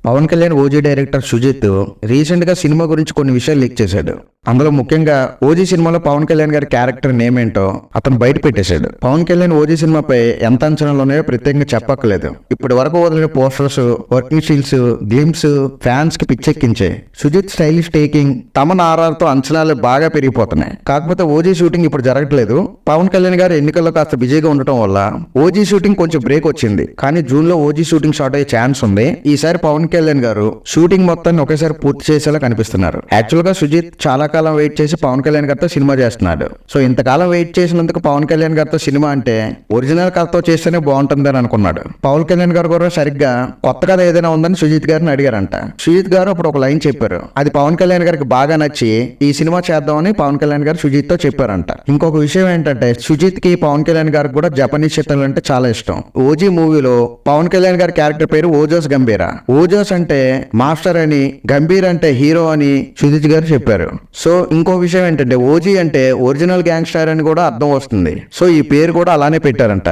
Pawan Kalyan OG director Sujeeth recent గా cinema గురించి కొన్ని విషయాలు లీక్ చేశాడు. అందులో ముఖ్యంగా ఓజీ సినిమాలో పవన్ కళ్యాణ్ గారి క్యారెక్టర్ నేమ్ ఏంటో అతను బయట పెట్టేశాడు. పవన్ కళ్యాణ్ ఓజీ సినిమాపై ఎంత అంచనాలు ఉన్నాయో ప్రత్యేకంగా చెప్పక్కలేదు. ఇప్పటి వరకు వదిలిన posters, working Seales, glimpse fans కి పిచ్చెక్కించే. సుజిత్ స్టైలిష్ టేకింగ్, తమన్ ఆర్ఆర్తో అంచనాలు బాగా పెరిగిపోతున్నాయి. కాకపోతే ఓజీ షూటింగ్ ఇప్పుడు జరగట్లేదు. పవన్ కళ్యాణ్ గారు ఎన్నికల్లో కాస్త బిజీగా ఉండటం వల్ల ఓజీ షూటింగ్ కొంచెం బ్రేక్ వచ్చింది. కానీ జూన్ లో ఓజీ షూటింగ్ స్టార్ట్ అయ్యే ఛాన్స్ ఉంది. ఈసారి పవన్ కళ్యాణ్ గారు షూటింగ్ మొత్తాన్ని ఒకేసారి పూర్తి చేసేలా కనిపిస్తున్నారు. యాక్చువల్ గా సుజిత్ చాలా కాలం వెయిట్ చేసి పవన్ కళ్యాణ్ గారితో సినిమా చేస్తున్నాడు. సో ఇంతకాలం వెయిట్ చేసినందుకు పవన్ కళ్యాణ్ గారితో సినిమా అంటే ఒరిజినల్ కథతో చేస్తేనే బాగుంటుందని అనుకున్నాడు. పవన్ కళ్యాణ్ గారు కూడా సరిగ్గా కొత్త కథ ఏదైనా ఉందని సుజిత్ గారిని అడిగారంట. సుజిత్ గారు అప్పుడు ఒక లైన్ చెప్పారు. అది పవన్ కళ్యాణ్ గారికి బాగా నచ్చి ఈ సినిమా చేద్దామని పవన్ కళ్యాణ్ గారు సుజిత్ తో చెప్పారంట. ఇంకొక విషయం ఏంటంటే సుజిత్ కి పవన్ కళ్యాణ్ గారికి కూడా జపనీస్ చిత్రాలు అంటే చాలా ఇష్టం. ఓజీ మూవీలో పవన్ కళ్యాణ్ గారి క్యారెక్టర్ పేరు ఓజోస్ గంభీరా. ఓజోస్ అంటే మాస్టర్ అని, గంభీర్ అంటే హీరో అని సుజిత్ గారు చెప్పారు. సో ఇంకో విషయం ఏంటంటే ఓజీ అంటే ఒరిజినల్ గ్యాంగ్స్టర్ అని కూడా అర్థం వస్తుంది. సో ఈ పేరు కూడా అలానే పెట్టారంట.